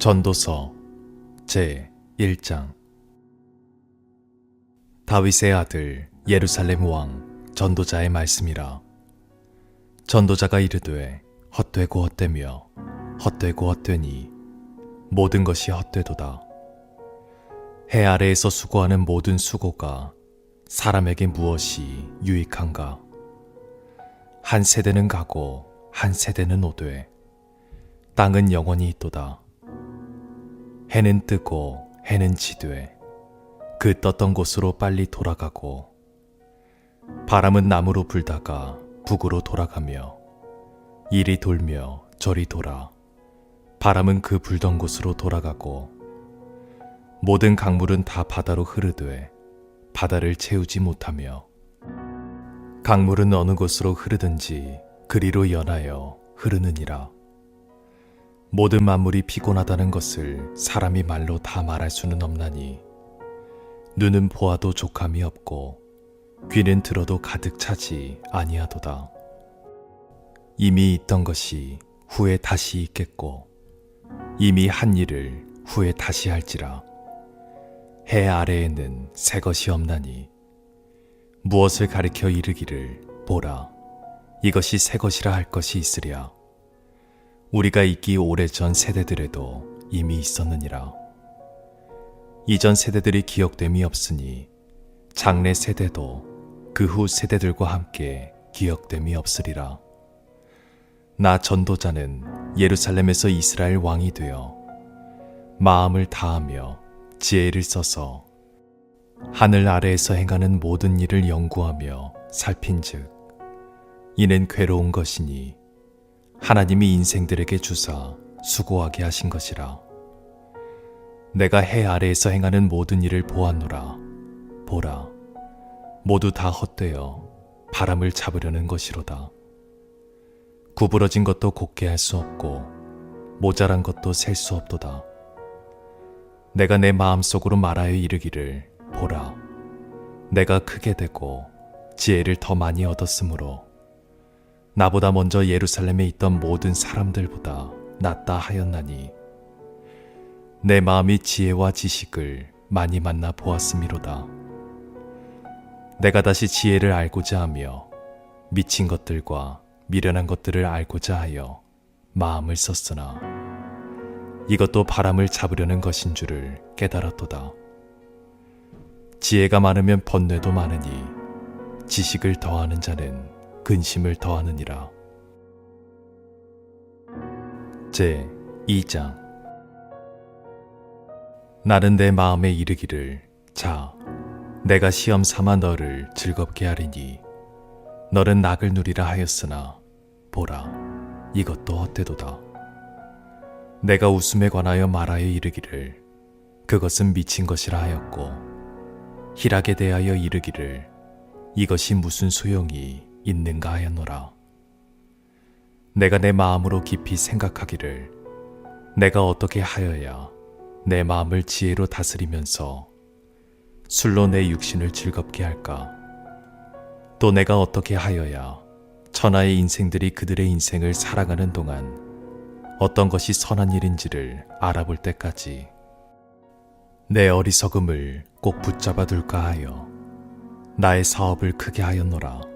전도서 제 1장. 다윗의 아들 예루살렘 왕 전도자의 말씀이라. 전도자가 이르되 헛되고 헛되며 헛되고 헛되니 모든 것이 헛되도다. 해 아래에서 수고하는 모든 수고가 사람에게 무엇이 유익한가? 한 세대는 가고 한 세대는 오되 땅은 영원히 있도다. 해는 뜨고 해는 지되 그 떴던 곳으로 빨리 돌아가고, 바람은 남으로 불다가 북으로 돌아가며 이리 돌며 저리 돌아 바람은 그 불던 곳으로 돌아가고, 모든 강물은 다 바다로 흐르되 바다를 채우지 못하며, 강물은 어느 곳으로 흐르든지 그리로 연하여 흐르느니라. 모든 만물이 피곤하다는 것을 사람이 말로 다 말할 수는 없나니, 눈은 보아도 족함이 없고 귀는 들어도 가득 차지 아니하도다. 이미 있던 것이 후에 다시 있겠고 이미 한 일을 후에 다시 할지라. 해 아래에는 새 것이 없나니 무엇을 가리켜 이르기를 보라 이것이 새 것이라 할 것이 있으랴. 우리가 있기 오래전 세대들에도 이미 있었느니라. 이전 세대들이 기억됨이 없으니 장래 세대도 그 후 세대들과 함께 기억됨이 없으리라. 나 전도자는 예루살렘에서 이스라엘 왕이 되어 마음을 다하며 지혜를 써서 하늘 아래에서 행하는 모든 일을 연구하며 살핀즉, 이는 괴로운 것이니 하나님이 인생들에게 주사 수고하게 하신 것이라. 내가 해 아래에서 행하는 모든 일을 보았노라. 보라, 모두 다 헛되어 바람을 잡으려는 것이로다. 구부러진 것도 곧게 할 수 없고 모자란 것도 셀 수 없도다. 내가 내 마음속으로 말하여 이르기를 보라, 내가 크게 되고 지혜를 더 많이 얻었으므로 나보다 먼저 예루살렘에 있던 모든 사람들보다 낫다 하였나니, 내 마음이 지혜와 지식을 많이 만나 보았음이로다. 내가 다시 지혜를 알고자 하며 미친 것들과 미련한 것들을 알고자 하여 마음을 썼으나, 이것도 바람을 잡으려는 것인 줄을 깨달았도다. 지혜가 많으면 번뇌도 많으니 지식을 더하는 자는 근심을 더하느니라. 제 2장. 나는 내 마음에 이르기를, 자, 내가 시험 삼아 너를 즐겁게 하리니 너는 낙을 누리라 하였으나 보라, 이것도 헛되도다. 내가 웃음에 관하여 말하여 이르기를 그것은 미친 것이라 하였고, 희락에 대하여 이르기를 이것이 무슨 소용이 있는가 하였노라. 내가 내 마음으로 깊이 생각하기를 내가 어떻게 하여야 내 마음을 지혜로 다스리면서 술로 내 육신을 즐겁게 할까? 또 내가 어떻게 하여야 천하의 인생들이 그들의 인생을 살아가는 동안 어떤 것이 선한 일인지를 알아볼 때까지 내 어리석음을 꼭 붙잡아 둘까 하여 나의 사업을 크게 하였노라.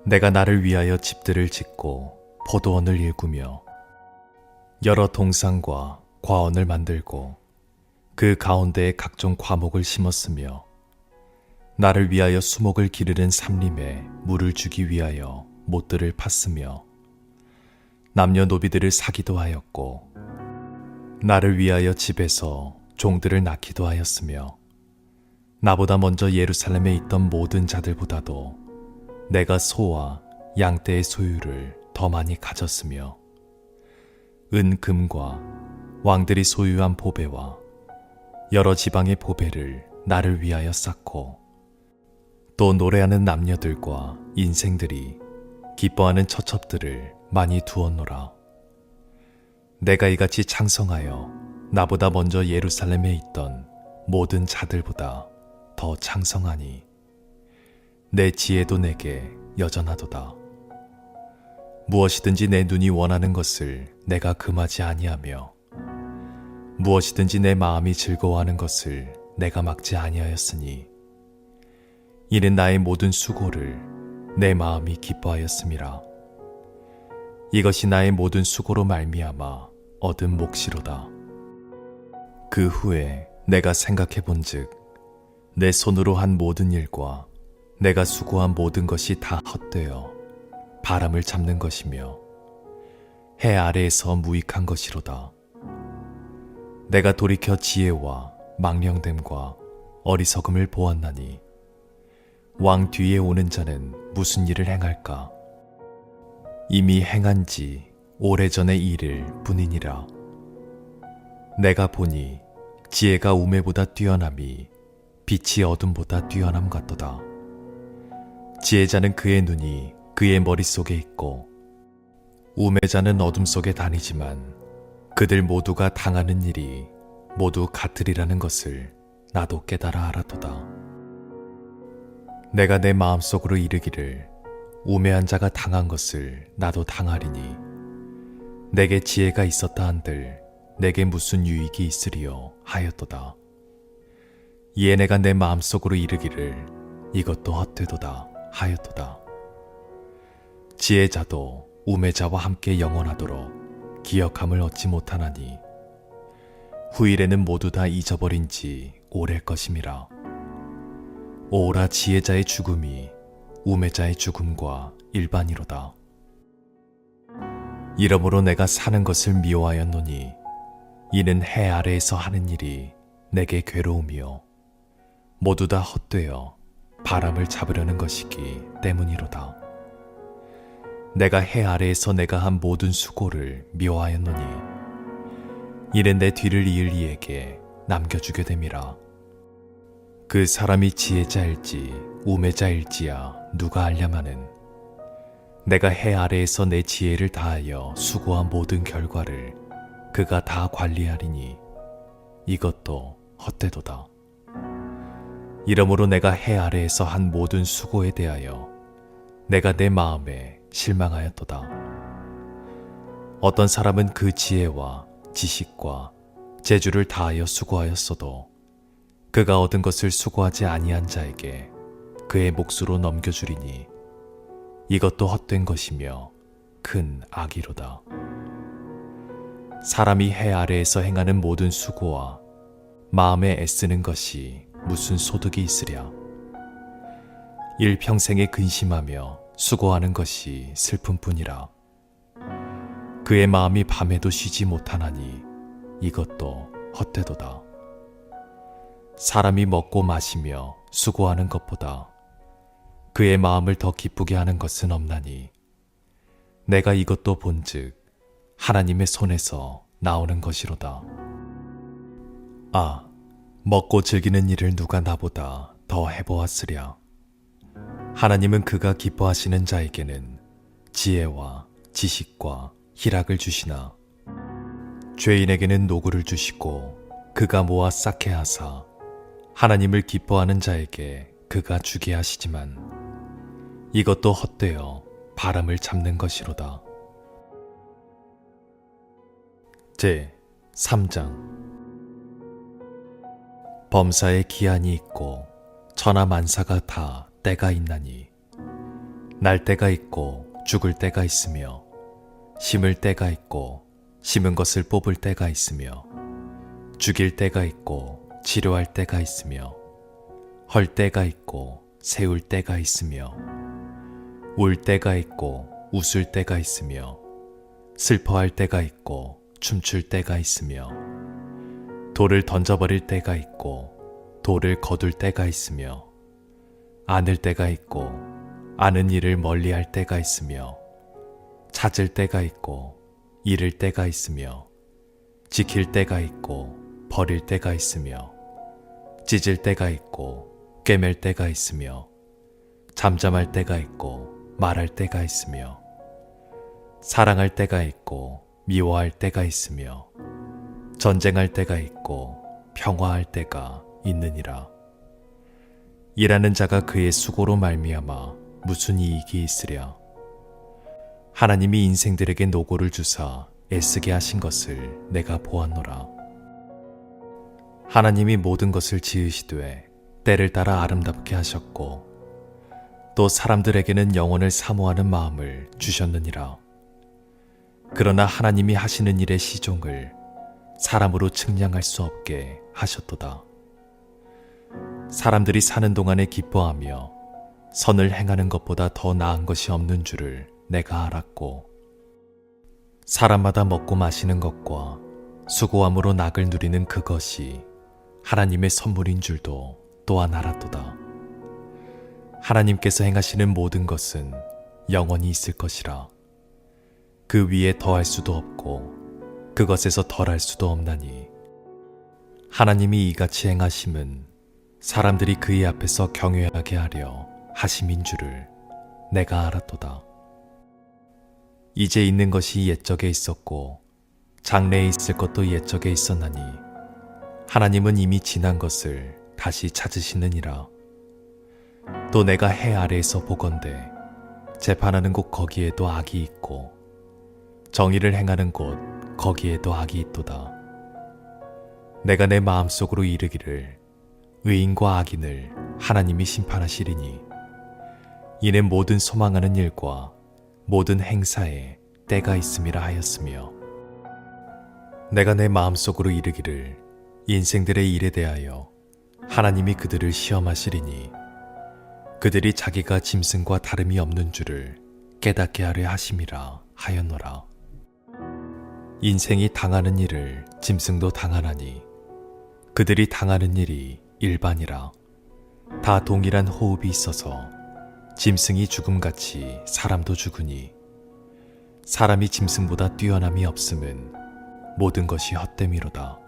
내가 나를 위하여 집들을 짓고 포도원을 일구며 여러 동산과 과원을 만들고 그 가운데에 각종 과목을 심었으며, 나를 위하여 수목을 기르는 삼림에 물을 주기 위하여 못들을 팠으며, 남녀노비들을 사기도 하였고, 나를 위하여 집에서 종들을 낳기도 하였으며, 나보다 먼저 예루살렘에 있던 모든 자들보다도 내가 소와 양떼의 소유를 더 많이 가졌으며, 은 금과 왕들이 소유한 보배와 여러 지방의 보배를 나를 위하여 쌓고, 또 노래하는 남녀들과 인생들이 기뻐하는 처첩들을 많이 두었노라. 내가 이같이 창성하여 나보다 먼저 예루살렘에 있던 모든 자들보다 더 창성하니 내 지혜도 내게 여전하도다. 무엇이든지 내 눈이 원하는 것을 내가 금하지 아니하며 무엇이든지 내 마음이 즐거워하는 것을 내가 막지 아니하였으니 이는 나의 모든 수고를 내 마음이 기뻐하였음이라. 이것이 나의 모든 수고로 말미암아 얻은 몫이로다. 그 후에 내가 생각해 본즉 내 손으로 한 모든 일과 내가 수고한 모든 것이 다 헛되어 바람을 잡는 것이며 해 아래에서 무익한 것이로다. 내가 돌이켜 지혜와 망령됨과 어리석음을 보았나니 왕 뒤에 오는 자는 무슨 일을 행할까? 이미 행한 지 오래전의 일일 뿐이니라. 내가 보니 지혜가 우매보다 뛰어남이 빛이 어둠보다 뛰어남 같도다. 지혜자는 그의 눈이 그의 머릿속에 있고 우매자는 어둠 속에 다니지만 그들 모두가 당하는 일이 모두 같으리라는 것을 나도 깨달아 알았도다. 내가 내 마음속으로 이르기를 우매한 자가 당한 것을 나도 당하리니 내게 지혜가 있었다 한들 내게 무슨 유익이 있으리요 하였도다. 이에 내가 내 마음속으로 이르기를 이것도 헛되도다 하였도다. 지혜자도 우매자와 함께 영원하도록 기억함을 얻지 못하나니 후일에는 모두 다 잊어버린 지 오래일 것임이라. 오라 지혜자의 죽음이 우매자의 죽음과 일반이로다. 이러므로 내가 사는 것을 미워하였노니 이는 해 아래에서 하는 일이 내게 괴로움이요 모두 다 헛되어 바람을 잡으려는 것이기 때문이로다. 내가 해 아래에서 내가 한 모든 수고를 미워하였노니 이는 내 뒤를 이을 이에게 남겨주게 됨이라. 그 사람이 지혜자일지 우매자일지야 누가 알랴마는 내가 해 아래에서 내 지혜를 다하여 수고한 모든 결과를 그가 다 관리하리니 이것도 헛되도다. 이러므로 내가 해 아래에서 한 모든 수고에 대하여 내가 내 마음에 실망하였도다. 어떤 사람은 그 지혜와 지식과 재주를 다하여 수고하였어도 그가 얻은 것을 수고하지 아니한 자에게 그의 몫으로 넘겨주리니 이것도 헛된 것이며 큰 악이로다. 사람이 해 아래에서 행하는 모든 수고와 마음에 애쓰는 것이 무슨 소득이 있으랴. 일평생에 근심하며 수고하는 것이 슬픔뿐이라. 그의 마음이 밤에도 쉬지 못하나니 이것도 헛되도다. 사람이 먹고 마시며 수고하는 것보다 그의 마음을 더 기쁘게 하는 것은 없나니 내가 이것도 본즉 하나님의 손에서 나오는 것이로다. 아, 먹고 즐기는 일을 누가 나보다 더 해보았으랴. 하나님은 그가 기뻐하시는 자에게는 지혜와 지식과 희락을 주시나 죄인에게는 노구를 주시고 그가 모아 쌓게 하사 하나님을 기뻐하는 자에게 그가 주게 하시지만 이것도 헛되어 바람을 잡는 것이로다. 제 3장. 범사에 기한이 있고 천하만사가 다 때가 있나니 날 때가 있고 죽을 때가 있으며 심을 때가 있고 심은 것을 뽑을 때가 있으며 죽일 때가 있고 치료할 때가 있으며 헐 때가 있고 세울 때가 있으며 울 때가 있고 웃을 때가 있으며 슬퍼할 때가 있고 춤출 때가 있으며 돌을 던져버릴 때가 있고 돌을 거둘 때가 있으며 아는 때가 있고 아는 일을 멀리할 때가 있으며 찾을 때가 있고 잃을 때가 있으며 지킬 때가 있고 버릴 때가 있으며 찢을 때가 있고 꿰맬 때가 있으며 잠잠할 때가 있고 말할 때가 있으며 사랑할 때가 있고 미워할 때가 있으며 전쟁할 때가 있고 평화할 때가 있느니라. 일하는 자가 그의 수고로 말미암아 무슨 이익이 있으랴. 하나님이 인생들에게 노고를 주사 애쓰게 하신 것을 내가 보았노라. 하나님이 모든 것을 지으시되 때를 따라 아름답게 하셨고 또 사람들에게는 영원을 사모하는 마음을 주셨느니라. 그러나 하나님이 하시는 일의 시종을 사람으로 측량할 수 없게 하셨도다. 사람들이 사는 동안에 기뻐하며 선을 행하는 것보다 더 나은 것이 없는 줄을 내가 알았고 사람마다 먹고 마시는 것과 수고함으로 낙을 누리는 그것이 하나님의 선물인 줄도 또한 알았도다. 하나님께서 행하시는 모든 것은 영원히 있을 것이라. 그 위에 더할 수도 없고 그것에서 덜할 수도 없나니 하나님이 이같이 행하심은 사람들이 그의 앞에서 경외하게 하려 하심인 줄을 내가 알았도다. 이제 있는 것이 옛적에 있었고 장래에 있을 것도 옛적에 있었나니 하나님은 이미 지난 것을 다시 찾으시느니라. 또 내가 해 아래에서 보건대 재판하는 곳 거기에도 악이 있고 정의를 행하는 곳 거기에도 악이 있도다. 내가 내 마음속으로 이르기를 의인과 악인을 하나님이 심판하시리니 이는 모든 소망하는 일과 모든 행사에 때가 있음이라 하였으며 내가 내 마음속으로 이르기를 인생들의 일에 대하여 하나님이 그들을 시험하시리니 그들이 자기가 짐승과 다름이 없는 줄을 깨닫게 하려 하심이라 하였노라. 인생이 당하는 일을 짐승도 당하나니 그들이 당하는 일이 일반이라. 다 동일한 호흡이 있어서 짐승이 죽음같이 사람도 죽으니 사람이 짐승보다 뛰어남이 없음은 모든 것이 헛됨이로다.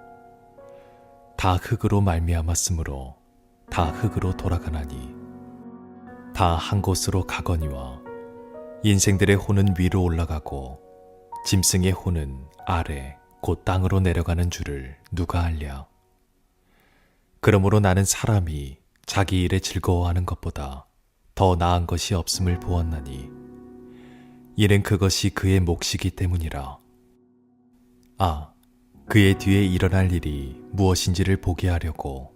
다 흙으로 말미암았으므로 다 흙으로 돌아가나니 다 한 곳으로 가거니와 인생들의 혼은 위로 올라가고 짐승의 혼은 아래 곧 땅으로 내려가는 줄을 누가 알랴. 그러므로 나는 사람이 자기 일에 즐거워하는 것보다 더 나은 것이 없음을 보았나니 이는 그것이 그의 몫이기 때문이라. 그의 뒤에 일어날 일이 무엇인지를 보게 하려고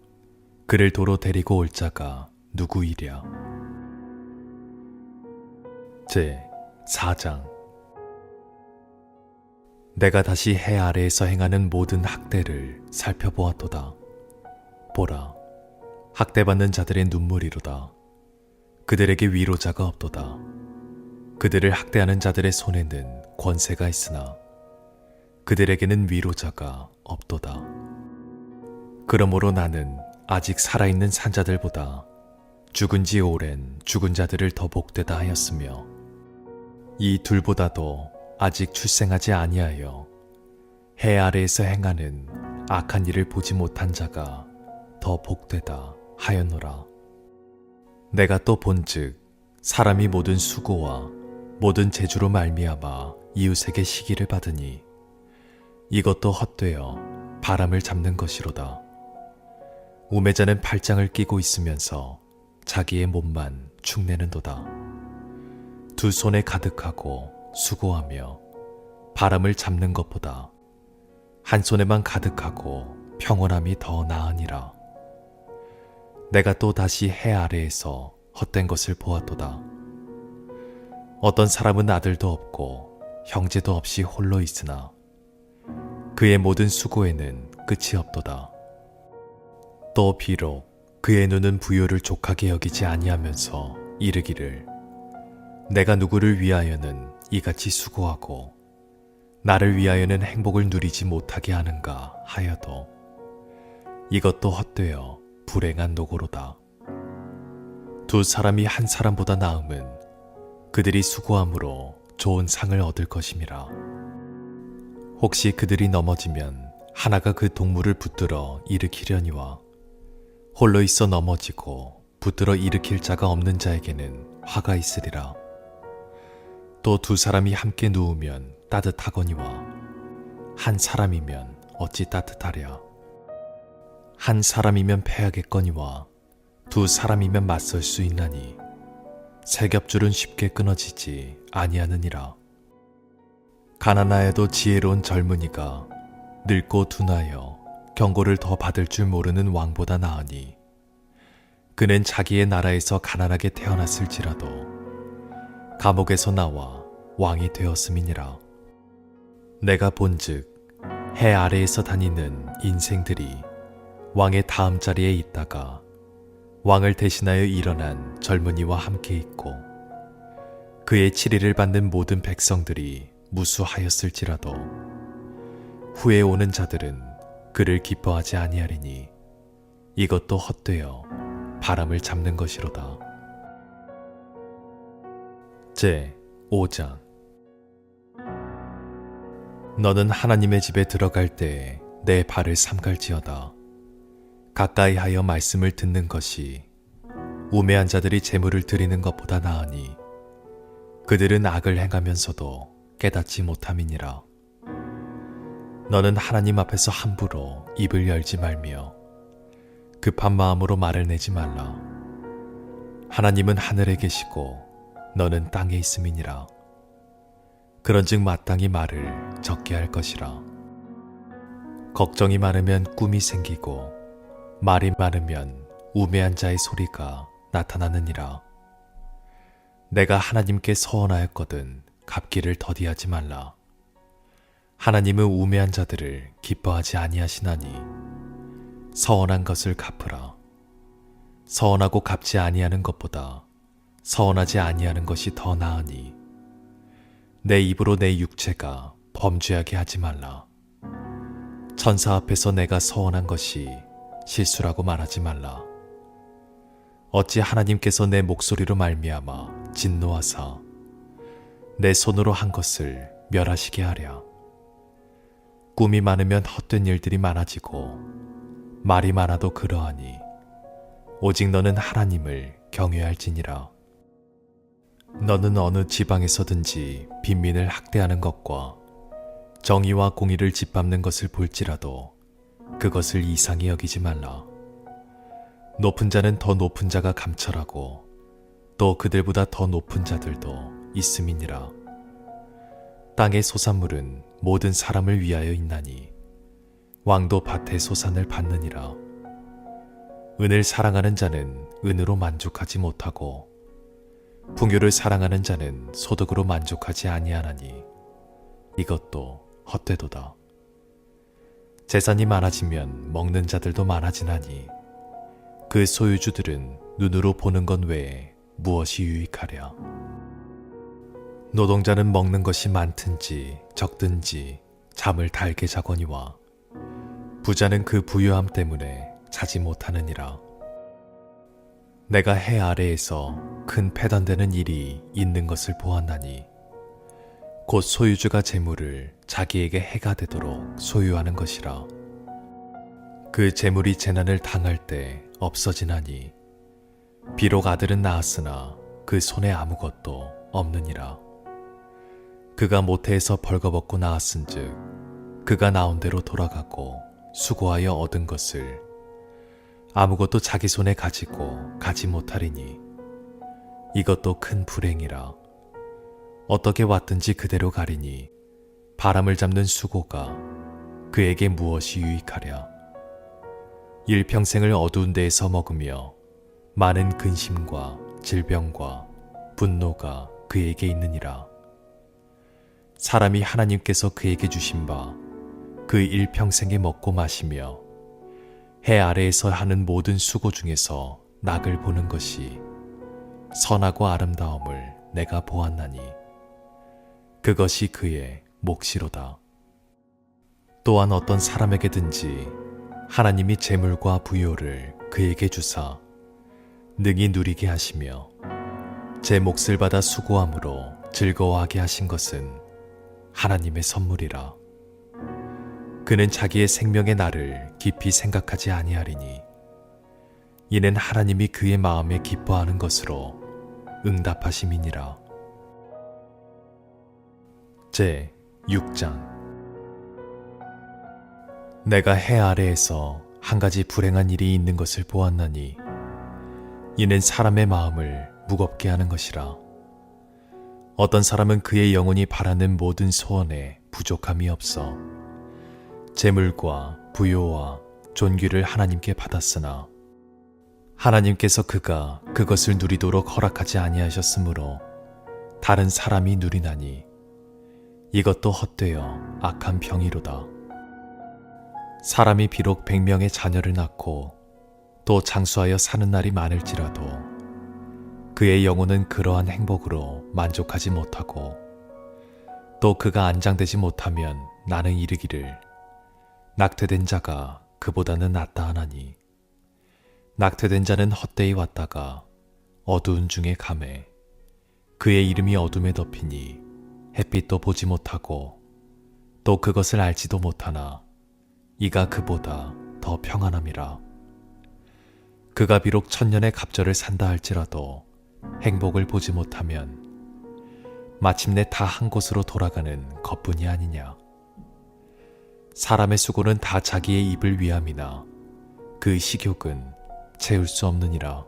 그를 도로 데리고 올 자가 누구이랴. 제 4장. 내가 다시 해 아래에서 행하는 모든 학대를 살펴보았도다. 보라, 학대받는 자들의 눈물이로다. 그들에게 위로자가 없도다. 그들을 학대하는 자들의 손에는 권세가 있으나 그들에게는 위로자가 없도다. 그러므로 나는 아직 살아있는 산자들보다 죽은 지 오랜 죽은 자들을 더 복되다 하였으며 이 둘보다도 아직 출생하지 아니하여 해 아래에서 행하는 악한 일을 보지 못한 자가 더 복되다 하였노라. 내가 또 본즉 사람이 모든 수고와 모든 재주로 말미암아 이웃에게 시기를 받으니 이것도 헛되어 바람을 잡는 것이로다. 우매자는 팔짱을 끼고 있으면서 자기의 몸만 축내는도다. 두 손에 가득하고 수고하며 바람을 잡는 것보다 한 손에만 가득하고 평온함이 더 나으니라. 내가 또 다시 해 아래에서 헛된 것을 보았도다. 어떤 사람은 아들도 없고 형제도 없이 홀로 있으나 그의 모든 수고에는 끝이 없도다. 또 비록 그의 눈은 부요를 족하게 여기지 아니하면서 이르기를 내가 누구를 위하여는 이같이 수고하고 나를 위하여는 행복을 누리지 못하게 하는가 하여도 이것도 헛되어 불행한 노고로다. 두 사람이 한 사람보다 나음은 그들이 수고함으로 좋은 상을 얻을 것임이라. 혹시 그들이 넘어지면 하나가 그 동물을 붙들어 일으키려니와 홀로 있어 넘어지고 붙들어 일으킬 자가 없는 자에게는 화가 있으리라. 또 두 사람이 함께 누우면 따뜻하거니와 한 사람이면 어찌 따뜻하랴. 한 사람이면 패하겠거니와 두 사람이면 맞설 수 있나니 세 겹줄은 쉽게 끊어지지 아니하느니라. 가난하여도 지혜로운 젊은이가 늙고 둔하여 경고를 더 받을 줄 모르는 왕보다 나으니 그는 자기의 나라에서 가난하게 태어났을지라도 감옥에서 나와 왕이 되었음이니라. 내가 본즉 해 아래에서 다니는 인생들이 왕의 다음 자리에 있다가 왕을 대신하여 일어난 젊은이와 함께 있고 그의 치리를 받는 모든 백성들이 무수하였을지라도 후에 오는 자들은 그를 기뻐하지 아니하리니 이것도 헛되어 바람을 잡는 것이로다. 제 5장. 너는 하나님의 집에 들어갈 때에 내 발을 삼갈지어다. 가까이 하여 말씀을 듣는 것이 우매한 자들이 재물을 드리는 것보다 나으니 그들은 악을 행하면서도 깨닫지 못함이니라. 너는 하나님 앞에서 함부로 입을 열지 말며 급한 마음으로 말을 내지 말라. 하나님은 하늘에 계시고 너는 땅에 있음이니라. 그런즉 마땅히 말을 적게 할 것이라. 걱정이 많으면 꿈이 생기고 말이 많으면 우매한 자의 소리가 나타나느니라. 내가 하나님께 서원하였거든 갚기를 더디하지 말라. 하나님은 우매한 자들을 기뻐하지 아니하시나니 서원한 것을 갚으라. 서원하고 갚지 아니하는 것보다 서원하지 아니하는 것이 더 나으니 내 입으로 내 육체가 범죄하게 하지 말라. 천사 앞에서 내가 서원한 것이 실수라고 말하지 말라. 어찌 하나님께서 내 목소리로 말미암아 진노하사 내 손으로 한 것을 멸하시게 하랴. 꿈이 많으면 헛된 일들이 많아지고 말이 많아도 그러하니 오직 너는 하나님을 경외할지니라. 너는 어느 지방에서든지 빈민을 학대하는 것과 정의와 공의를 짓밟는 것을 볼지라도 그것을 이상히 여기지 말라. 높은 자는 더 높은 자가 감찰하고 또 그들보다 더 높은 자들도 있음이니라. 땅의 소산물은 모든 사람을 위하여 있나니 왕도 밭의 소산을 받느니라. 은을 사랑하는 자는 은으로 만족하지 못하고 풍요를 사랑하는 자는 소득으로 만족하지 아니하나니 이것도 헛되도다. 재산이 많아지면 먹는 자들도 많아지나니 그 소유주들은 눈으로 보는 것 외에 무엇이 유익하랴. 노동자는 먹는 것이 많든지 적든지 잠을 달게 자거니와 부자는 그 부유함 때문에 자지 못하느니라. 내가 해 아래에서 큰 패단되는 일이 있는 것을 보았나니 곧 소유주가 재물을 자기에게 해가 되도록 소유하는 것이라. 그 재물이 재난을 당할 때 없어지나니 비록 아들은 낳았으나 그 손에 아무것도 없느니라. 그가 모태에서 벌거벗고 낳았은즉 그가 나온 대로 돌아가고 수고하여 얻은 것을 아무것도 자기 손에 가지고 가지 못하리니 이것도 큰 불행이라. 어떻게 왔든지 그대로 가리니 바람을 잡는 수고가 그에게 무엇이 유익하랴. 일평생을 어두운 데에서 먹으며 많은 근심과 질병과 분노가 그에게 있느니라. 사람이 하나님께서 그에게 주신 바 그 일평생에 먹고 마시며 해 아래에서 하는 모든 수고 중에서 낙을 보는 것이 선하고 아름다움을 내가 보았나니 그것이 그의 몫이로다. 또한 어떤 사람에게든지 하나님이 재물과 부요를 그에게 주사 능히 누리게 하시며 제 몫을 받아 수고함으로 즐거워하게 하신 것은 하나님의 선물이라. 그는 자기의 생명의 날을 깊이 생각하지 아니하리니 이는 하나님이 그의 마음에 기뻐하는 것으로 응답하심이니라. 제 6장. 내가 해 아래에서 한 가지 불행한 일이 있는 것을 보았나니 이는 사람의 마음을 무겁게 하는 것이라. 어떤 사람은 그의 영혼이 바라는 모든 소원에 부족함이 없어 재물과 부요와 존귀를 하나님께 받았으나 하나님께서 그가 그것을 누리도록 허락하지 아니하셨으므로 다른 사람이 누리나니 이것도 헛되어 악한 병이로다. 사람이 비록 100명의 자녀를 낳고 또 장수하여 사는 날이 많을지라도 그의 영혼은 그러한 행복으로 만족하지 못하고 또 그가 안장되지 못하면 나는 이르기를 낙태된 자가 그보다는 낫다 하나니 낙태된 자는 헛되이 왔다가 어두운 중에 가매 그의 이름이 어둠에 덮이니 햇빛도 보지 못하고 또 그것을 알지도 못하나 이가 그보다 더 평안함이라. 그가 비록 천년의 갑절을 산다 할지라도 행복을 보지 못하면 마침내 다 한 곳으로 돌아가는 것뿐이 아니냐. 사람의 수고는 다 자기의 입을 위함이나 그 식욕은 채울 수 없느니라.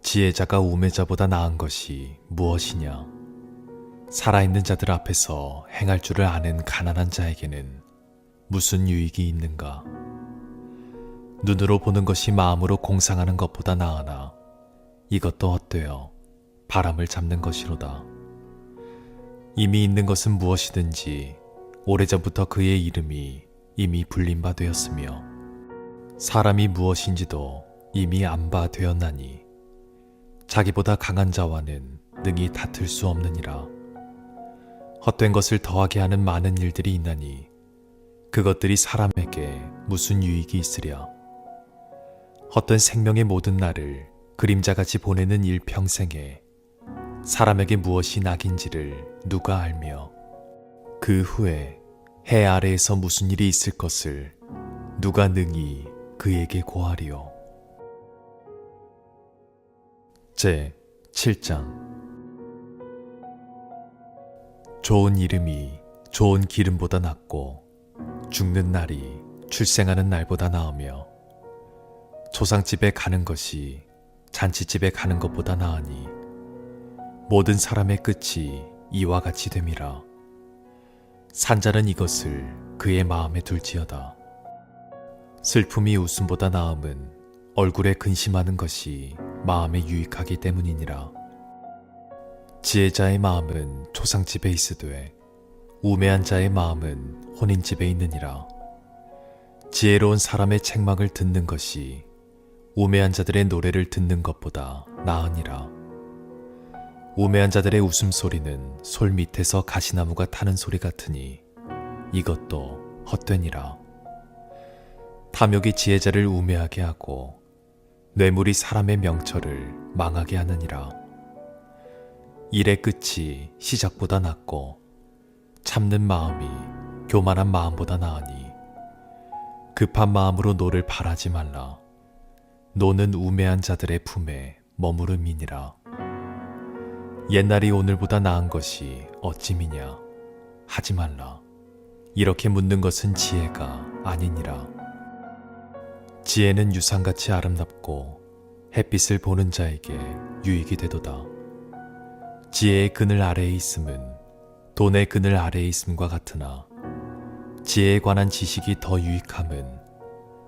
지혜자가 우매자보다 나은 것이 무엇이냐. 살아있는 자들 앞에서 행할 줄을 아는 가난한 자에게는 무슨 유익이 있는가. 눈으로 보는 것이 마음으로 공상하는 것보다 나으나 이것도 헛되어 바람을 잡는 것이로다. 이미 있는 것은 무엇이든지 오래전부터 그의 이름이 이미 불린 바 되었으며 사람이 무엇인지도 이미 안 바 되었나니 자기보다 강한 자와는 능히 다툴 수 없느니라. 헛된 것을 더하게 하는 많은 일들이 있나니 그것들이 사람에게 무슨 유익이 있으랴. 헛된 생명의 모든 날을 그림자같이 보내는 일평생에 사람에게 무엇이 낙인지를 누가 알며 그 후에 해 아래에서 무슨 일이 있을 것을 누가 능히 그에게 고하리요. 제 7장. 좋은 이름이 좋은 기름보다 낫고 죽는 날이 출생하는 날보다 나으며 조상집에 가는 것이 잔치집에 가는 것보다 나으니 모든 사람의 끝이 이와 같이 됨이라. 산자는 이것을 그의 마음에 둘지어다. 슬픔이 웃음보다 나음은 얼굴에 근심하는 것이 마음에 유익하기 때문이니라. 지혜자의 마음은 조상집에 있으되 우매한 자의 마음은 혼인집에 있느니라. 지혜로운 사람의 책망을 듣는 것이 우매한 자들의 노래를 듣는 것보다 나으니라. 우매한 자들의 웃음소리는 솔 밑에서 가시나무가 타는 소리 같으니 이것도 헛되니라. 탐욕이 지혜자를 우매하게 하고 뇌물이 사람의 명철을 망하게 하느니라. 일의 끝이 시작보다 낫고 참는 마음이 교만한 마음보다 나으니 급한 마음으로 노를 바라지 말라. 노는 우매한 자들의 품에 머무름이니라. 옛날이 오늘보다 나은 것이 어찌미냐 하지 말라. 이렇게 묻는 것은 지혜가 아니니라. 지혜는 유상같이 아름답고 햇빛을 보는 자에게 유익이 되도다. 지혜의 그늘 아래에 있음은 돈의 그늘 아래에 있음과 같으나 지혜에 관한 지식이 더 유익함은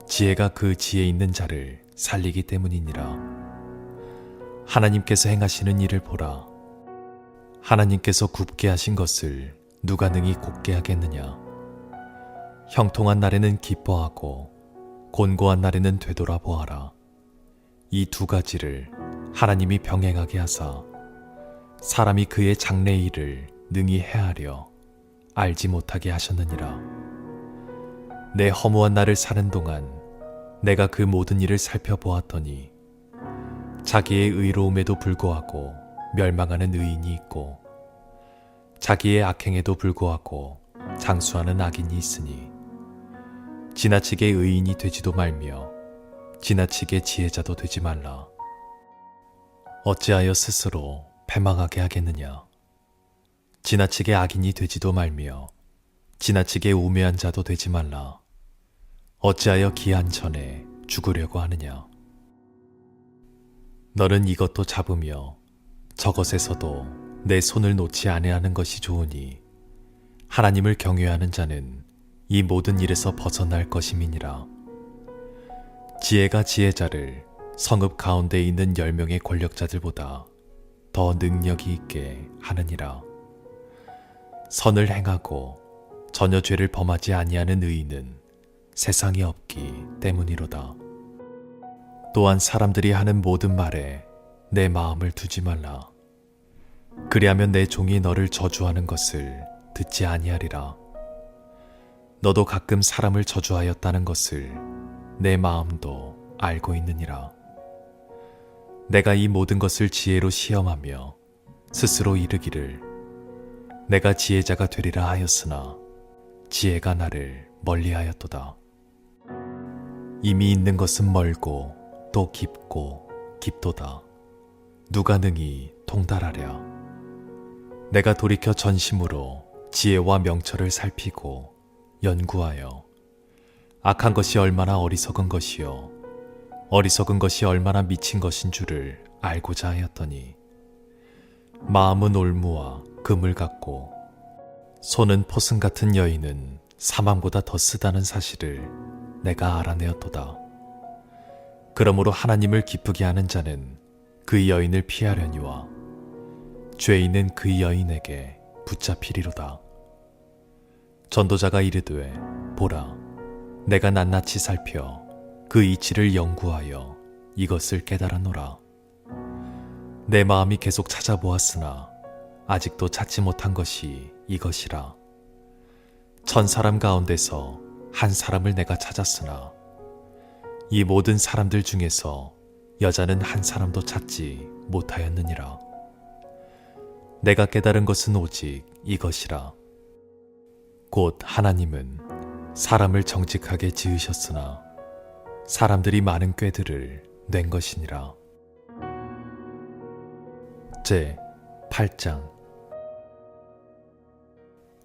지혜가 그 지혜 있는 자를 살리기 때문이니라. 하나님께서 행하시는 일을 보라. 하나님께서 굽게 하신 것을 누가 능히 곧게 하겠느냐. 형통한 날에는 기뻐하고 곤고한 날에는 되돌아보아라. 이 두 가지를 하나님이 병행하게 하사 사람이 그의 장래의 일을 능히 헤아려 알지 못하게 하셨느니라. 내 허무한 날을 사는 동안 내가 그 모든 일을 살펴보았더니 자기의 의로움에도 불구하고 멸망하는 의인이 있고 자기의 악행에도 불구하고 장수하는 악인이 있으니 지나치게 의인이 되지도 말며 지나치게 지혜자도 되지 말라. 어찌하여 스스로 패망하게 하겠느냐. 지나치게 악인이 되지도 말며 지나치게 우매한 자도 되지 말라. 어찌하여 기한 전에 죽으려고 하느냐. 너는 이것도 잡으며 저것에서도 내 손을 놓지 아니하는 것이 좋으니 하나님을 경외하는 자는 이 모든 일에서 벗어날 것임이니라. 지혜가 지혜자를 성읍 가운데 있는 10명의 권력자들보다 더 능력이 있게 하느니라. 선을 행하고 전혀 죄를 범하지 아니하는 의인은 세상에 없기 때문이로다. 또한 사람들이 하는 모든 말에 내 마음을 두지 말라. 그리하면 내 종이 너를 저주하는 것을 듣지 아니하리라. 너도 가끔 사람을 저주하였다는 것을 내 마음도 알고 있느니라. 내가 이 모든 것을 지혜로 시험하며 스스로 이르기를 내가 지혜자가 되리라 하였으나 지혜가 나를 멀리하였도다. 이미 있는 것은 멀고 또 깊고 깊도다. 누가 능히 통달하랴. 내가 돌이켜 전심으로 지혜와 명철을 살피고 연구하여 악한 것이 얼마나 어리석은 것이요 어리석은 것이 얼마나 미친 것인 줄을 알고자 하였더니 마음은 올무와 금을 같고 손은 포승 같은 여인은 사망보다 더 쓰다는 사실을 내가 알아내었도다. 그러므로 하나님을 기쁘게 하는 자는 그 여인을 피하려니와 죄인은 그 여인에게 붙잡히리로다. 전도자가 이르되 보라, 내가 낱낱이 살펴 그 이치를 연구하여 이것을 깨달았노라. 내 마음이 계속 찾아보았으나 아직도 찾지 못한 것이 이것이라. 1000사람 가운데서 한 사람을 내가 찾았으나 이 모든 사람들 중에서 여자는 한 사람도 찾지 못하였느니라. 내가 깨달은 것은 오직 이것이라. 곧 하나님은 사람을 정직하게 지으셨으나 사람들이 많은 꾀들을 낸 것이니라. 제 8장.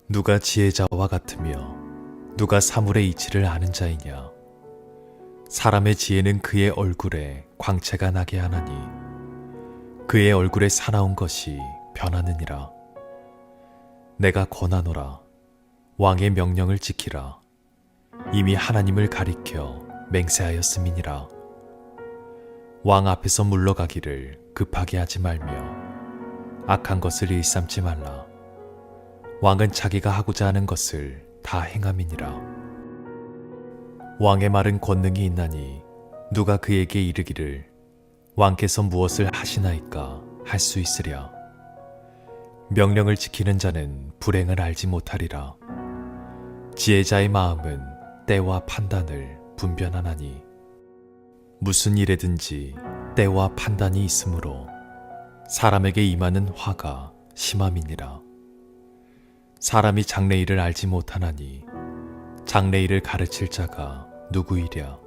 누가 지혜자와 같으며 누가 사물의 이치를 아는 자이냐. 사람의 지혜는 그의 얼굴에 광채가 나게 하나니 그의 얼굴에 사나운 것이 변하느니라. 내가 권하노라. 왕의 명령을 지키라. 이미 하나님을 가리켜 맹세하였음이니라. 왕 앞에서 물러가기를 급하게 하지 말며 악한 것을 일삼지 말라. 왕은 자기가 하고자 하는 것을 다 행함이니라. 왕의 말은 권능이 있나니 누가 그에게 이르기를 왕께서 무엇을 하시나이까 할 수 있으랴. 명령을 지키는 자는 불행을 알지 못하리라. 지혜자의 마음은 때와 판단을 분별하나니 무슨 일에든지 때와 판단이 있으므로 사람에게 임하는 화가 심함이니라. 사람이 장래일을 알지 못하나니 장래일을 가르칠 자가 누구이랴.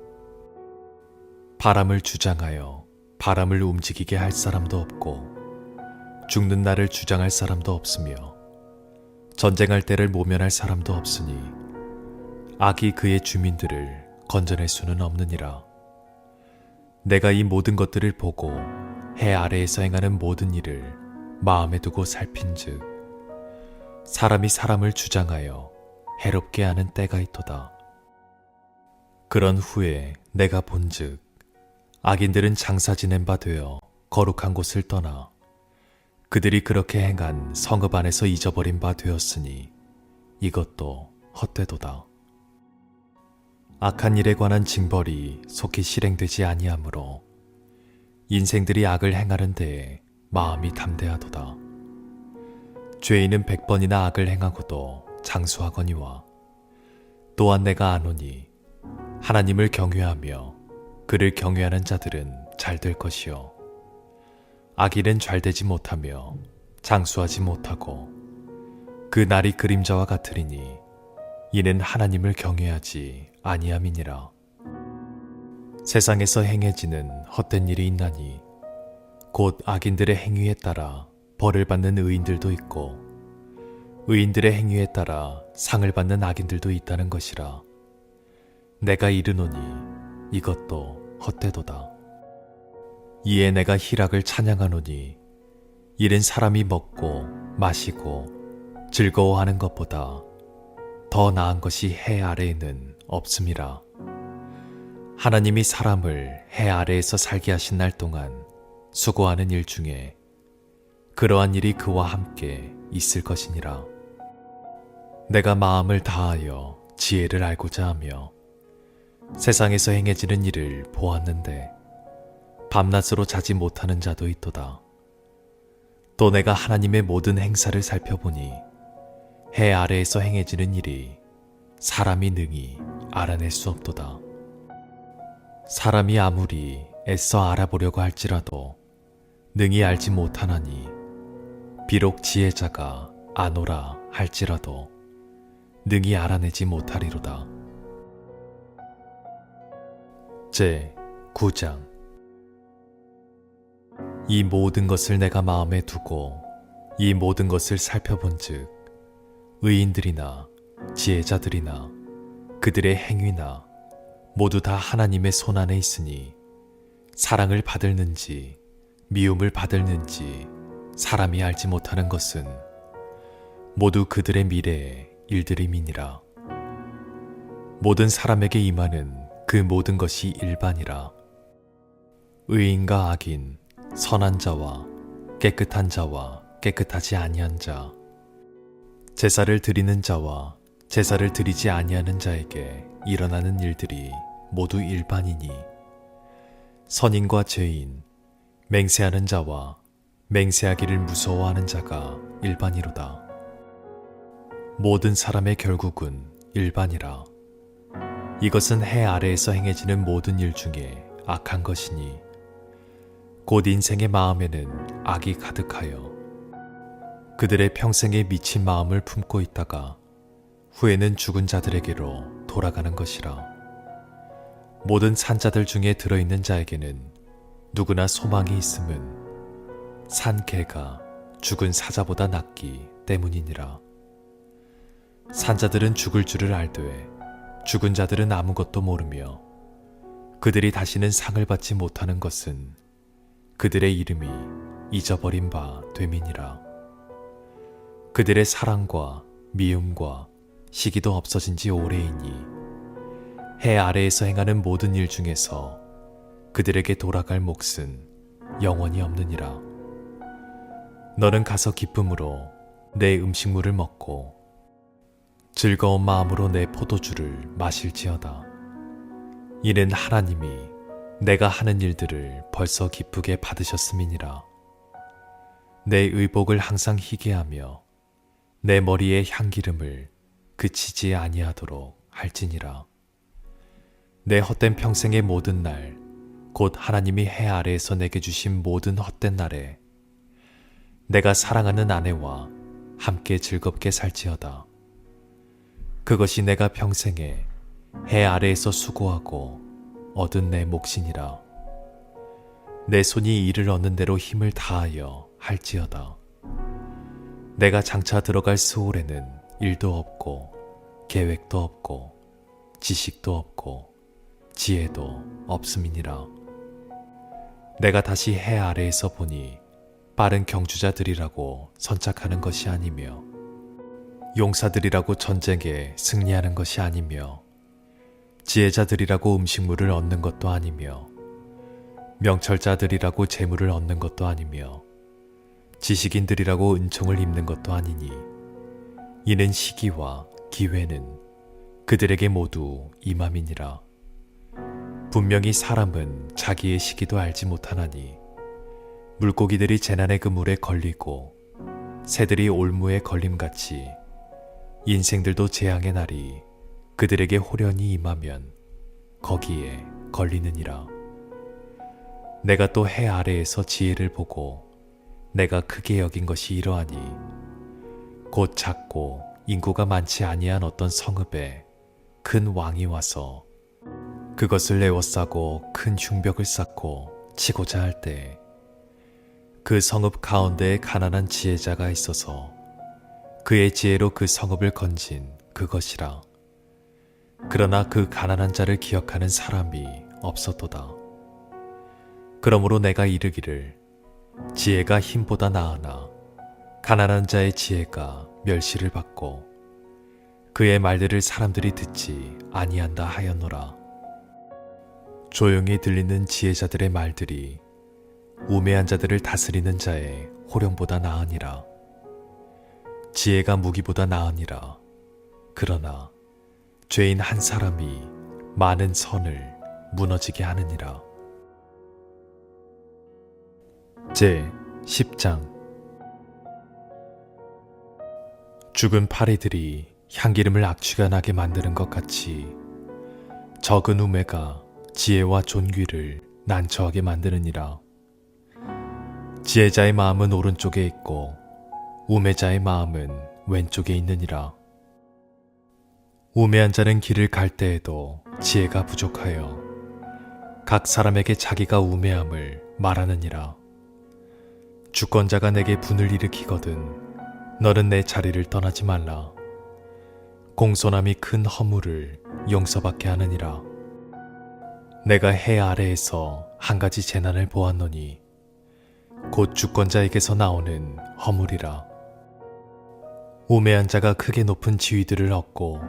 바람을 주장하여 바람을 움직이게 할 사람도 없고 죽는 날을 주장할 사람도 없으며 전쟁할 때를 모면할 사람도 없으니 악이 그의 주민들을 건져낼 수는 없느니라. 내가 이 모든 것들을 보고 해 아래에서 행하는 모든 일을 마음에 두고 살핀즉 사람이 사람을 주장하여 해롭게 하는 때가 있도다. 그런 후에 내가 본즉 악인들은 장사 지낸 바 되어 거룩한 곳을 떠나 그들이 그렇게 행한 성읍 안에서 잊어버린 바 되었으니 이것도 헛되도다. 악한 일에 관한 징벌이 속히 실행되지 아니하므로 인생들이 악을 행하는 데에 마음이 담대하도다. 죄인은 100번이나 악을 행하고도 장수하거니와 또한 내가 아노니 하나님을 경외하며 그를 경외하는 자들은 잘 될 것이요 악인은 잘되지 못하며 장수하지 못하고 그 날이 그림자와 같으리니 이는 하나님을 경외하지 아니함이니라. 세상에서 행해지는 헛된 일이 있나니 곧 악인들의 행위에 따라 벌을 받는 의인들도 있고 의인들의 행위에 따라 상을 받는 악인들도 있다는 것이라. 내가 이르노니 이것도 헛되도다. 이에 내가 희락을 찬양하노니 이는 사람이 먹고 마시고 즐거워하는 것보다 더 나은 것이 해 아래에는 없음이라. 하나님이 사람을 해 아래에서 살게 하신 날 동안 수고하는 일 중에 그러한 일이 그와 함께 있을 것이니라. 내가 마음을 다하여 지혜를 알고자 하며 세상에서 행해지는 일을 보았는데 밤낮으로 자지 못하는 자도 있도다. 또 내가 하나님의 모든 행사를 살펴보니 해 아래에서 행해지는 일이 사람이 능히 알아낼 수 없도다. 사람이 아무리 애써 알아보려고 할지라도 능히 알지 못하나니 비록 지혜자가 아노라 할지라도 능히 알아내지 못하리로다. 제 9장. 이 모든 것을 내가 마음에 두고 이 모든 것을 살펴본즉 의인들이나 지혜자들이나 그들의 행위나 모두 다 하나님의 손안에 있으니 사랑을 받을는지 미움을 받을는지 사람이 알지 못하는 것은 모두 그들의 미래의 일들임이니라. 모든 사람에게 임하는 그 모든 것이 일반이라. 의인과 악인, 선한 자와 깨끗한 자와 깨끗하지 아니한 자, 제사를 드리는 자와 제사를 드리지 아니하는 자에게 일어나는 일들이 모두 일반이니 선인과 죄인, 맹세하는 자와 맹세하기를 무서워하는 자가 일반이로다. 모든 사람의 결국은 일반이라. 이것은 해 아래에서 행해지는 모든 일 중에 악한 것이니 곧 인생의 마음에는 악이 가득하여 그들의 평생에 미친 마음을 품고 있다가 후에는 죽은 자들에게로 돌아가는 것이라. 모든 산자들 중에 들어있는 자에게는 누구나 소망이 있음은 산 개가 죽은 사자보다 낫기 때문이니라. 산자들은 죽을 줄을 알되 죽은 자들은 아무것도 모르며 그들이 다시는 상을 받지 못하는 것은 그들의 이름이 잊어버린 바 됨이니라. 그들의 사랑과 미움과 시기도 없어진 지 오래이니 해 아래에서 행하는 모든 일 중에서 그들에게 돌아갈 몫은 영원히 없느니라. 너는 가서 기쁨으로 내 음식물을 먹고 즐거운 마음으로 내 포도주를 마실지어다. 이는 하나님이 내가 하는 일들을 벌써 기쁘게 받으셨음이니라. 내 의복을 항상 희게 하며 내 머리에 향기름을 그치지 아니하도록 할지니라. 내 헛된 평생의 모든 날, 곧 하나님이 해 아래에서 내게 주신 모든 헛된 날에 내가 사랑하는 아내와 함께 즐겁게 살지어다. 그것이 내가 평생에 해 아래에서 수고하고 얻은 내 몫이니라. 내 손이 이를 얻는 대로 힘을 다하여 할지어다. 내가 장차 들어갈 스올에는 일도 없고 계획도 없고 지식도 없고 지혜도 없음이니라. 내가 다시 해 아래에서 보니 빠른 경주자들이라고 선착하는 것이 아니며 용사들이라고 전쟁에 승리하는 것이 아니며 지혜자들이라고 음식물을 얻는 것도 아니며 명철자들이라고 재물을 얻는 것도 아니며 지식인들이라고 은총을 입는 것도 아니니 이는 시기와 기회는 그들에게 모두 임함이니라. 분명히 사람은 자기의 시기도 알지 못하나니 물고기들이 재난의 그물에 걸리고 새들이 올무에 걸림같이 인생들도 재앙의 날이 그들에게 호련히 임하면 거기에 걸리느니라. 내가 또 해 아래에서 지혜를 보고 내가 크게 여긴 것이 이러하니 곧 작고 인구가 많지 아니한 어떤 성읍에 큰 왕이 와서 그것을 에워싸고 큰 흉벽을 쌓고 치고자 할 때 그 성읍 가운데에 가난한 지혜자가 있어서 그의 지혜로 그 성읍을 건진 그것이라. 그러나 그 가난한 자를 기억하는 사람이 없었도다. 그러므로 내가 이르기를 지혜가 힘보다 나으나 가난한 자의 지혜가 멸시를 받고 그의 말들을 사람들이 듣지 아니한다 하였노라. 조용히 들리는 지혜자들의 말들이 우매한 자들을 다스리는 자의 호령보다 나으니라. 지혜가 무기보다 나으니라. 그러나 죄인 한 사람이 많은 선을 무너지게 하느니라. 제 10장. 죽은 파리들이 향기름을 악취가 나게 만드는 것 같이 적은 우매가 지혜와 존귀를 난처하게 만드느니라. 지혜자의 마음은 오른쪽에 있고 우매자의 마음은 왼쪽에 있느니라. 우매한 자는 길을 갈 때에도 지혜가 부족하여 각 사람에게 자기가 우매함을 말하느니라. 주권자가 내게 분을 일으키거든 너는 내 자리를 떠나지 말라. 공손함이 큰 허물을 용서받게 하느니라. 내가 해 아래에서 한 가지 재난을 보았노니 곧 주권자에게서 나오는 허물이라. 우매한 자가 크게 높은 지위들을 얻고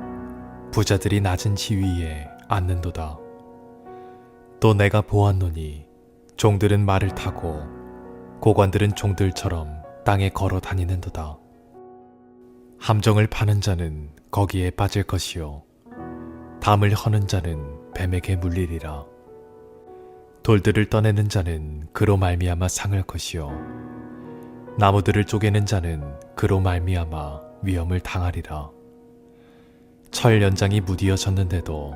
부자들이 낮은 지위에 앉는도다. 또 내가 보았노니 종들은 말을 타고 고관들은 종들처럼 땅에 걸어 다니는도다. 함정을 파는 자는 거기에 빠질 것이요 담을 허는 자는 뱀에게 물리리라. 돌들을 떠내는 자는 그로 말미암아 상할 것이요 나무들을 쪼개는 자는 그로 말미암아 위험을 당하리라. 철 연장이 무디어졌는데도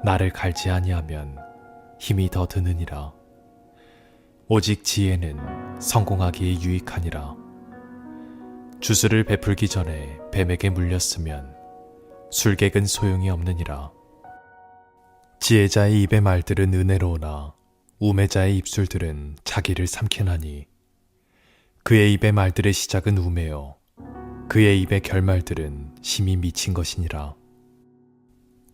나를 갈지 아니하면 힘이 더 드느니라. 오직 지혜는 성공하기에 유익하니라. 주술을 베풀기 전에 뱀에게 물렸으면 술객은 소용이 없느니라. 지혜자의 입의 말들은 은혜로우나 우매자의 입술들은 자기를 삼키나니 그의 입의 말들의 시작은 우매요 그의 입의 결말들은 심히 미친 것이니라.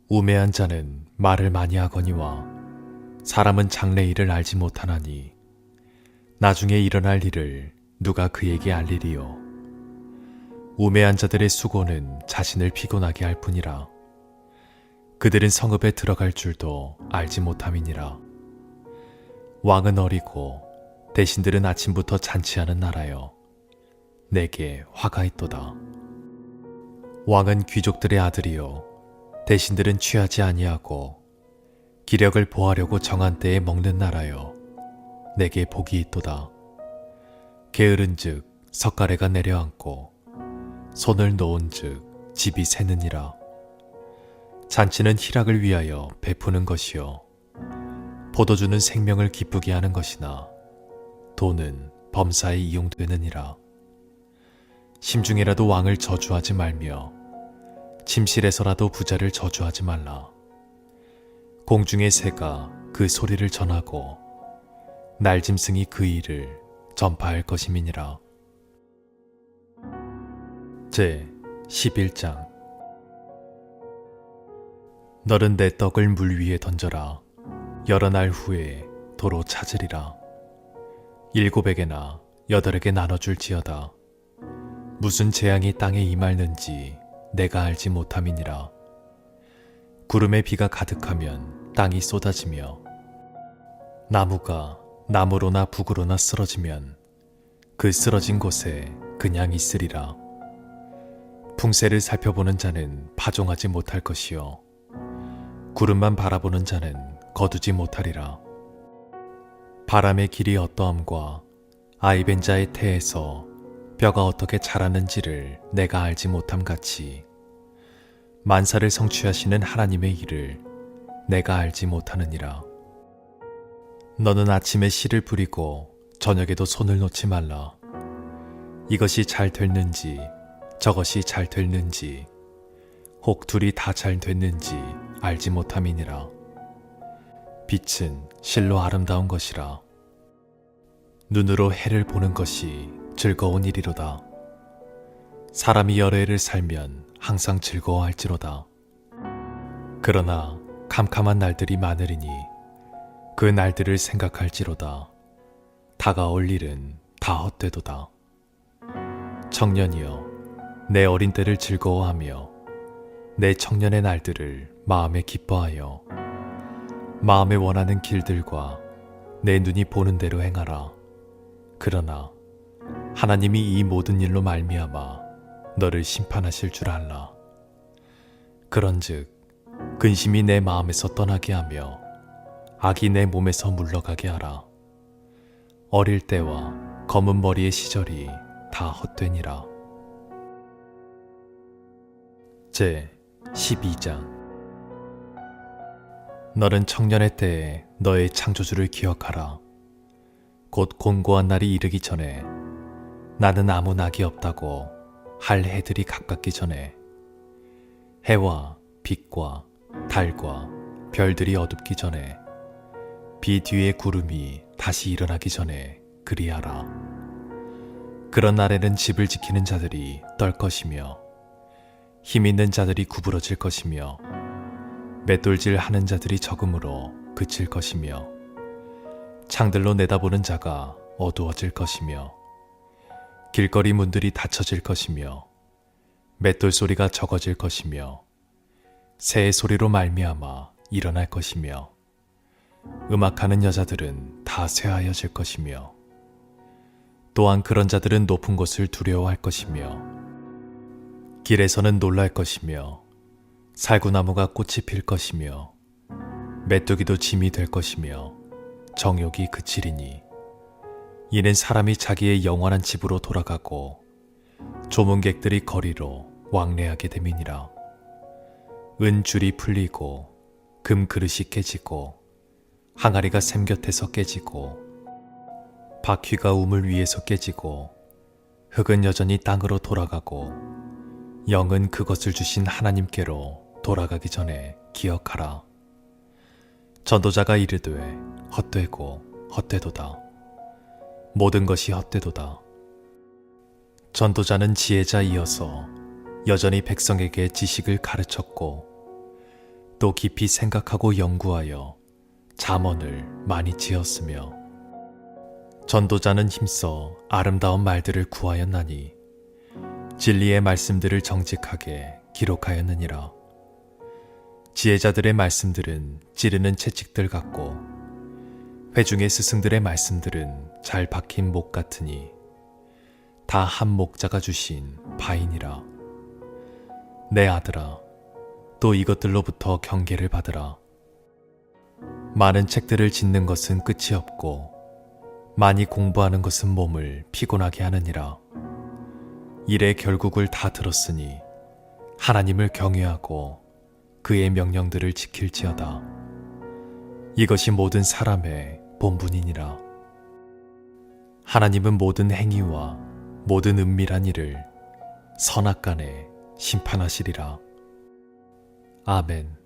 우매한 자는 말을 많이 하거니와 사람은 장래 일을 알지 못하나니 나중에 일어날 일을 누가 그에게 알리리요. 우매한 자들의 수고는 자신을 피곤하게 할 뿐이라. 그들은 성읍에 들어갈 줄도 알지 못함이니라. 왕은 어리고 대신들은 아침부터 잔치하는 나라여 내게 화가 있도다. 왕은 귀족들의 아들이요 대신들은 취하지 아니하고 기력을 보하려고 정한 때에 먹는 나라여 내게 복이 있도다. 게으른즉 석가래가 내려앉고 손을 놓은즉 집이 새느니라. 잔치는 희락을 위하여 베푸는 것이요 포도주는 생명을 기쁘게 하는 것이나 돈은 범사에 이용되느니라. 심중에라도 왕을 저주하지 말며 침실에서라도 부자를 저주하지 말라. 공중의 새가 그 소리를 전하고 날짐승이 그 일을 전파할 것임이니라. 제 11장. 너는 내 떡을 물 위에 던져라. 여러 날 후에 도로 찾으리라. 7에게나 8에게 나눠줄지어다. 무슨 재앙이 땅에 임할는지 내가 알지 못함이니라. 구름에 비가 가득하면 땅이 쏟아지며 나무가 나무로나 북으로나 쓰러지면 그 쓰러진 곳에 그냥 있으리라. 풍새를 살펴보는 자는 파종하지 못할 것이요 구름만 바라보는 자는 거두지 못하리라. 바람의 길이 어떠함과 아이벤 자의 태에서 뼈가 어떻게 자라는지를 내가 알지 못함 같이 만사를 성취하시는 하나님의 일을 내가 알지 못하느니라. 너는 아침에 씨를 뿌리고 저녁에도 손을 놓지 말라. 이것이 잘 됐는지 저것이 잘 됐는지 혹 둘이 다 잘 됐는지 알지 못함이니라. 빛은 실로 아름다운 것이라. 눈으로 해를 보는 것이 즐거운 일이로다. 사람이 여러 해를 살면 항상 즐거워할지로다. 그러나 캄캄한 날들이 많으리니 그 날들을 생각할지로다. 다가올 일은 다 헛되도다. 청년이여, 내 어린 때를 즐거워하며 내 청년의 날들을 마음에 기뻐하여 마음에 원하는 길들과 내 눈이 보는 대로 행하라. 그러나 하나님이 이 모든 일로 말미암아 너를 심판하실 줄 알라. 그런즉 근심이 내 마음에서 떠나게 하며 악이 내 몸에서 물러가게 하라. 어릴 때와 검은 머리의 시절이 다 헛되니라. 제 12장. 너는 청년의 때에 너의 창조주를 기억하라. 곧 곤고한 날이 이르기 전에 나는 아무 낙이 없다고 할 해들이 가깝기 전에 해와 빛과 달과 별들이 어둡기 전에 비 뒤에 구름이 다시 일어나기 전에 그리하라. 그런 날에는 집을 지키는 자들이 떨 것이며 힘 있는 자들이 구부러질 것이며 맷돌질 하는 자들이 적음으로 그칠 것이며 창들로 내다보는 자가 어두워질 것이며 길거리 문들이 닫혀질 것이며 맷돌 소리가 적어질 것이며 새의 소리로 말미암아 일어날 것이며 음악하는 여자들은 다 쇠하여질 것이며 또한 그런 자들은 높은 곳을 두려워할 것이며 길에서는 놀랄 것이며 살구나무가 꽃이 필 것이며 메뚜기도 짐이 될 것이며 정욕이 그치리니 이는 사람이 자기의 영원한 집으로 돌아가고 조문객들이 거리로 왕래하게 됨이니라. 은줄이 풀리고 금 그릇이 깨지고 항아리가 샘 곁에서 깨지고 바퀴가 우물 위에서 깨지고 흙은 여전히 땅으로 돌아가고 영은 그것을 주신 하나님께로 돌아가기 전에 기억하라. 전도자가 이르되 헛되고 헛되도다. 모든 것이 헛되도다. 전도자는 지혜자이어서 여전히 백성에게 지식을 가르쳤고 또 깊이 생각하고 연구하여 잠언을 많이 지었으며 전도자는 힘써 아름다운 말들을 구하였나니 진리의 말씀들을 정직하게 기록하였느니라. 지혜자들의 말씀들은 찌르는 채찍들 같고 회중의 스승들의 말씀들은 잘 박힌 목 같으니 다 한 목자가 주신 바이니라. 내 아들아, 또 이것들로부터 경계를 받으라. 많은 책들을 짓는 것은 끝이 없고 많이 공부하는 것은 몸을 피곤하게 하느니라. 일의 결국을 다 들었으니 하나님을 경외하고 그의 명령들을 지킬지어다. 이것이 모든 사람의 본분이니라. 하나님은 모든 행위와 모든 은밀한 일을 선악간에 심판하시리라. 아멘.